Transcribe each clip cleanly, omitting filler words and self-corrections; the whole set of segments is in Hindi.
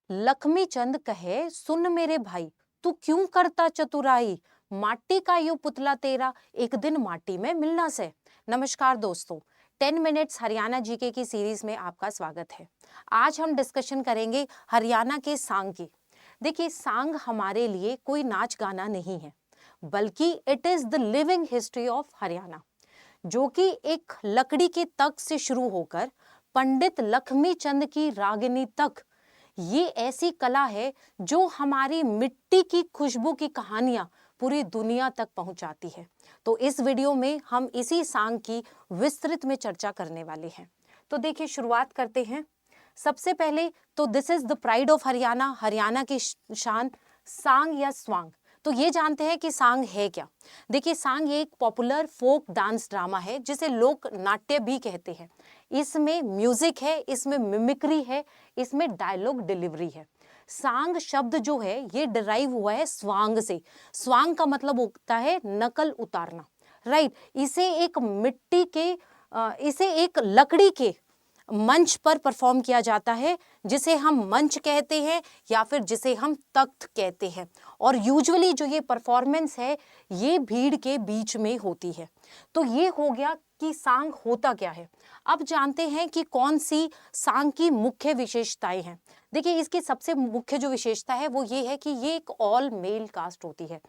लक्ष्मी चंद कहे सुन मेरे भाई, तू क्यों करता चतुराई, माटी का यो पुतला तेरा एक दिन माटी में मिलना से। नमस्कार दोस्तों, 10 मिनट्स हरियाणा जीके की सीरीज में आपका स्वागत है। आज हम डिस्कशन करेंगे हरियाणा के सांग की। देखिए, सांग हमारे लिए कोई नाच गाना नहीं है, बल्कि it is the living history of Haryana, जो कि एक लकड़ी के तख्त से शुरू होकर पंडित लक्ष्मी चंद की रागिनी तक ये ऐसी कला है जो हमारी मिट्टी की खुशबू की कहानियां पूरी दुनिया तक पहुंचाती है। तो इस वीडियो में हम इसी सांग की विस्तृत में चर्चा करने वाले हैं। तो देखिए, शुरुआत करते हैं। सबसे पहले तो this is the pride of Haryana, Haryana की शान, सांग या स्वांग। तो ये जानते हैं कि सांग है क्या। देखिए, सांग ये एक पॉपुलर फोक डांस ड्रामा है जिसे लोक नाट्य भी कहते हैं। इसमें म्यूजिक है, इसमें मिमिक्री है, इसमें डायलॉग डिलीवरी है। सांग शब्द जो है ये डिराइव हुआ है स्वांग से। स्वांग का मतलब होता है नकल उतारना, राइट। इसे एक लकड़ी के मंच पर परफॉर्म किया जाता है, जिसे हम मंच कहते हैं या फिर जिसे हम तख्त कहते हैं। और यूजुअली जो ये परफॉर्मेंस है ये भीड़ के बीच में होती है। तो ये हो गया कि सांग होता क्या है। अब जानते हैं कि कौन सी सांग की मुख्य विशेषताएं हैं। देखिए, इसकी सबसे मुख्य जो विशेषता है वो ये है कि ये एक ऑल मेल कास्ट होती है।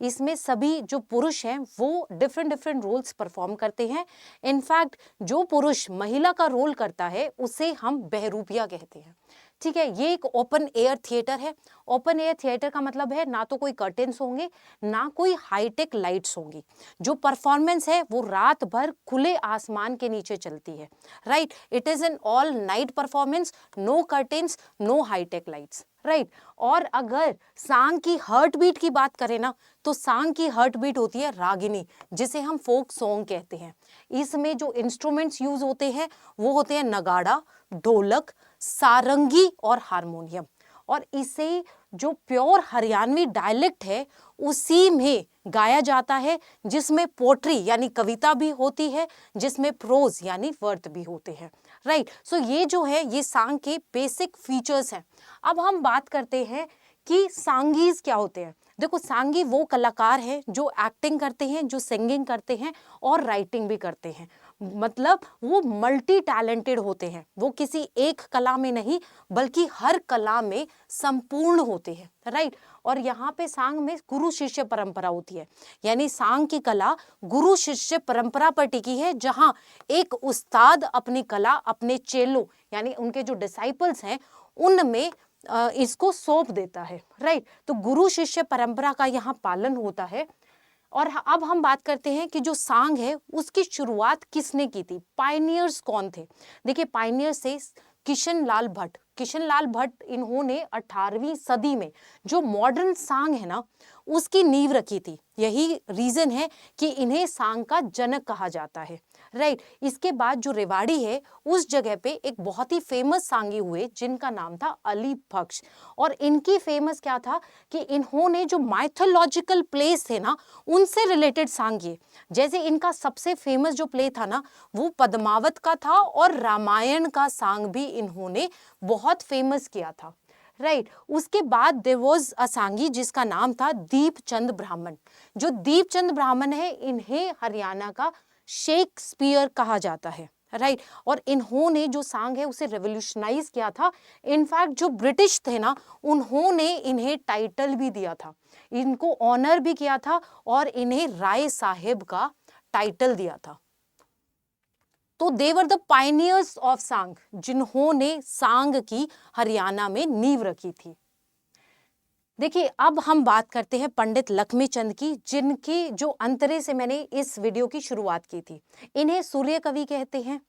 इसमें सभी जो पुरुष हैं वो डिफरेंट डिफरेंट रोल्स परफॉर्म करते हैं। इनफैक्ट जो पुरुष महिला का रोल करता है उसे हम बहरूपिया कहते हैं, ठीक है। ये एक ओपन एयर थिएटर है। ओपन एयर थिएटर का मतलब है ना तो कोई कर्टेन्स होंगे ना कोई हाईटेक लाइट्स होंगी। जो परफॉर्मेंस है वो रात भर खुले आसमान के नीचे चलती है, right. It is an all night performance, no curtains, no hi-tech lights, right. और अगर सांग की हार्ट बीट की बात करें ना, तो सांग की हार्ट बीट होती है रागिनी, जिसे हम फोक सॉन्ग कहते हैं। इसमें जो इंस्ट्रूमेंट्स यूज होते हैं वो होते हैं नगाड़ा, ढोलक, सारंगी और हारमोनियम। और इसे जो प्योर हरियाणवी डायलेक्ट है उसी में गाया जाता है, जिसमें पोट्री यानी कविता भी होती है, जिसमें प्रोज यानी वर्ड भी होते हैं, राइट। सो ये जो है ये सांग के बेसिक फीचर्स हैं। अब हम बात करते हैं कि सांगीज क्या होते हैं। देखो, सांगी वो कलाकार हैं जो एक्टिंग करते हैं, जो सिंगिंग करते हैं और राइटिंग भी करते हैं। मतलब वो मल्टी टैलेंटेड होते हैं। वो किसी एक कला में नहीं बल्कि हर कला में संपूर्ण होते हैं, राइट। और यहाँ पे सांग में गुरु शिष्य परंपरा होती है, यानी सांग की कला गुरु शिष्य परंपरा पर टिकी है, जहाँ एक उस्ताद अपनी कला अपने चेलों यानी उनके जो डिसाइपल्स हैं उनमें इसको सौंप देता है, राइट। तो गुरु शिष्य परंपरा का यहाँ पालन होता है। और अब हम बात करते हैं कि जो सांग है उसकी शुरुआत किसने की थी, पायनियर्स कौन थे। देखिए, पायनियर्स से किशन लाल भट्ट इन्होंने 18वीं सदी में जो मॉडर्न सांग है ना उसकी नींव रखी थी। यही रीजन है कि इन्हें सांग का जनक कहा जाता है, राइट। इसके बाद जो रेवाड़ी है उस जगह पे एक बहुत ही फेमस सांगी हुए जिनका नाम था अली बख्श। और इनकी फेमस क्या था कि इन्होंने जो माइथोलॉजिकल प्लेस थे ना उनसे रिलेटेड सांग किए। जैसे इनका सबसे फेमस जो प्ले था ना वो पद्मावत का था, और रामायण का सांग भी इन्होंने बहुत फेमस किया था, राइट। उसके बाद देयर वाज अ सांगी जिसका नाम था दीपचंद ब्राह्मण। जो दीपचंद ब्राह्मण है इन्हें हरियाणा का शेक्सपियर कहा जाता है, राइट। और इन्होंने जो सांग है उसे रेवोल्यूशनाइज किया था। इनफैक्ट जो ब्रिटिश थे ना उन्होंने इन्हें टाइटल भी दिया था, इनको ऑनर भी किया था और इन्हें राय साहेब का टाइटल दिया था। तो दे वर द पायनियर्स ऑफ सांग, जिन्होंने सांग की हरियाणा में नींव रखी थी। देखिए, अब हम बात करते हैं पंडित लक्ष्मी चंद की, जिनकी जो अंतरे से मैंने इस वीडियो की शुरुआत की थी। इन्हें सूर्य कवि कहते हैं,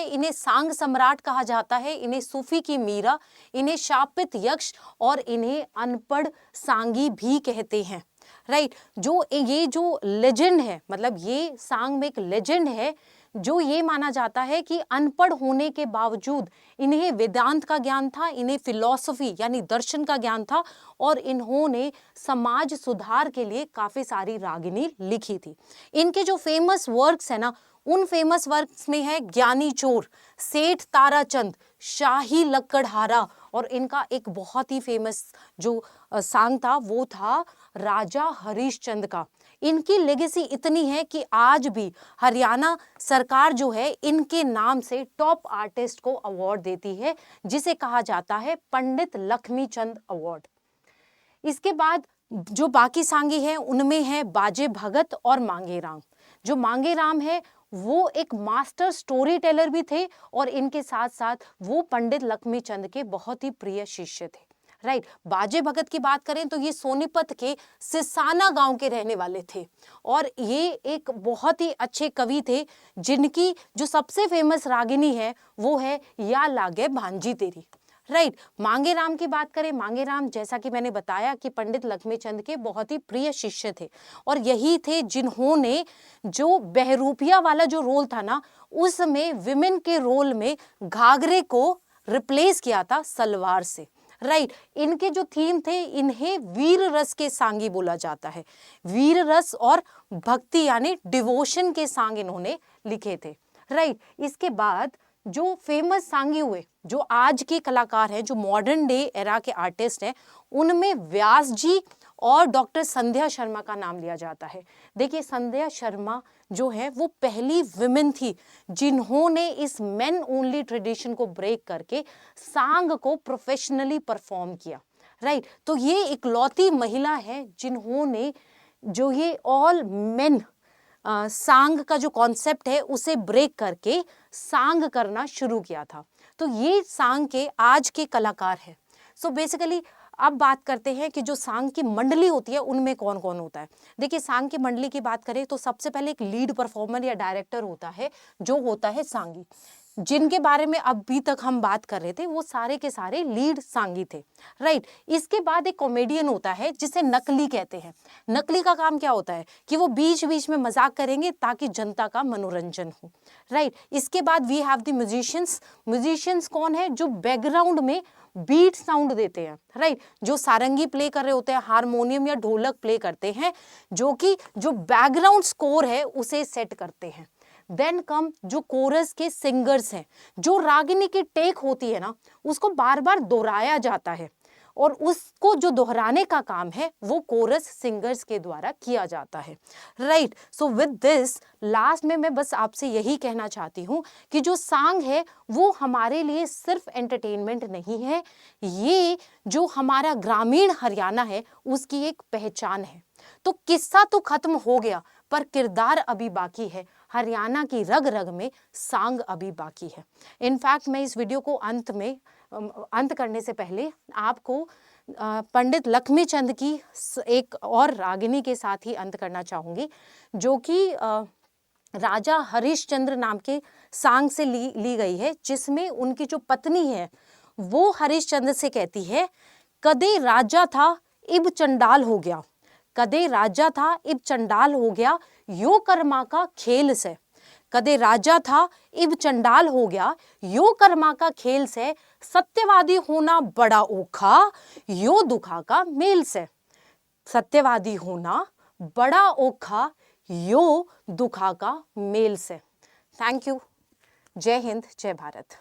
इन्हें सांग सम्राट कहा जाता है, इन्हें सूफी की मीरा, इन्हें शापित यक्ष और इन्हें अनपढ़ सांगी भी कहते हैं, राइट। जो ये जो लेजेंड है, मतलब ये सांग में एक लेजेंड है जो ये माना जाता है कि अनपढ़ होने के बावजूद इन्हें वेदांत का ज्ञान था, इन्हें फिलॉसफी यानी दर्शन का ज्ञान था, और इन्होंने समाज सुधार के लिए काफी सारी रागिनी लिखी थी। इनके जो फेमस वर्क्स है ना उन फेमस वर्क्स में है ज्ञानी चोर, सेठ ताराचंद, शाही लकड़हारा, और इनका एक बहुत ही फेमस जो सांग था वो था राजा हरिश्चंद्र का। इनकी लेगेसी इतनी है कि आज भी हरियाणा सरकार जो है इनके नाम से टॉप आर्टिस्ट को अवार्ड देती है, जिसे कहा जाता है पंडित लक्ष्मीचंद अवार्ड। इसके बाद जो बाकी सांगी हैं उनमें है बाजे भगत और मांगे राम। जो मांगे राम है वो एक मास्टर स्टोरी टेलर भी थे और इनके साथ साथ वो पंडित लक्ष्मीचंद के बहुत ही प्रिय शिष्य थे। राइट, बाजे भगत की बात करें तो ये सोनीपत के सिसाना गांव के रहने वाले थे और ये एक बहुत ही अच्छे कवि थे, जिनकी जो सबसे फेमस रागिनी है वो है या लागे भांजी तेरी। राइट, मांगे राम की बात करें, मांगे राम जैसा कि मैंने बताया कि पंडित लक्ष्मीचंद के बहुत ही प्रिय शिष्य थे और यही थे जिन्होंने जो बहरूपिया वाला जो रोल था ना, उसमें विमेन के रोल में घाघरे को रिप्लेस किया था सलवार से। राइट, इनके जो थीम थे, इन्हें वीर रस के सांगी बोला जाता है। वीर रस और भक्ति यानी डिवोशन के सांग इन्होंने लिखे थे। राइट, इसके बाद जो फेमस सांगी हुए, जो आज के कलाकार हैं, जो मॉडर्न डे एरा के आर्टिस्ट हैं, उनमें व्यास जी और डॉक्टर संध्या शर्मा का नाम लिया जाता है। देखिए, संध्या शर्मा जो है वो पहली विमेन थी जिन्होंने इस मेन ओनली ट्रेडिशन को ब्रेक करके सांग को प्रोफेशनली परफॉर्म किया। राइट, तो ये इकलौती महिला है जिन्होंने जो ये ऑल मेन सांग का जो कॉन्सेप्ट है उसे ब्रेक करके सांग करना शुरू किया था। तो ये सांग के आज के कलाकार हैं। सो बेसिकली अब बात करते हैं कि जो सांग की मंडली होती है उनमें कौन कौन होता है। देखिए, सांग की मंडली की बात करें तो सबसे पहले एक लीड परफॉर्मर या डायरेक्टर होता है, जो होता है सांगी। जिनके बारे में अभी तक हम बात कर रहे थे वो सारे के सारे लीड सांगी थे। राइट, इसके बाद एक कॉमेडियन होता है जिसे नकली कहते हैं। नकली का काम क्या होता है कि वो बीच बीच में मजाक करेंगे ताकि जनता का मनोरंजन हो। राइट, इसके बाद we have the musicians. Musicians कौन है? जो बैकग्राउंड में बीट साउंड देते हैं। राइट, जो सारंगी प्ले कर रहे होते हैं, हारमोनियम या ढोलक प्ले करते हैं, जो कि जो बैकग्राउंड स्कोर है उसे सेट करते हैं। देन कम जो कोरस के सिंगर्स हैं, जो रागिनी की टेक होती है ना उसको बार बार दोहराया जाता है और उसको जो दोहराने का काम है वो कोरस सिंगर्स के द्वारा किया जाता है। Right, so with this last में मैं बस आपसे यही कहना चाहती हूँ कि जो सांग है वो हमारे लिए सिर्फ एंटरटेनमेंट नहीं है, ये जो हमारा ग्रामीण हरियाणा है उसकी एक पहचान है। तो किस्सा तो खत्म हो गया पर किरदार अभी बाकी है। हरियाणा की रग रग में सांग अभी बाकी है। इनफैक्ट मैं इस वीडियो को अंत करने से पहले आपको पंडित लक्ष्मीचंद की एक और रागिनी के साथ ही अंत करना चाहूँगी, जो कि राजा हरिश्चंद्र नाम के सांग से ली गई है, जिसमें उनकी जो पत्नी है वो हरिश्चंद्र से कहती है, कदे राजा था इब चंडाल हो गया, कदे राजा था इब चंडाल हो गया, यो कर्मा का खेल से। कदे राजा था इब चंडाल हो गया, यो कर्मा का खेल से, सत्यवादी होना बड़ा ओखा, यो दुखा का मेल से। सत्यवादी होना बड़ा ओखा, यो दुखा का मेल से। Thank you. जय हिंद, जय भारत।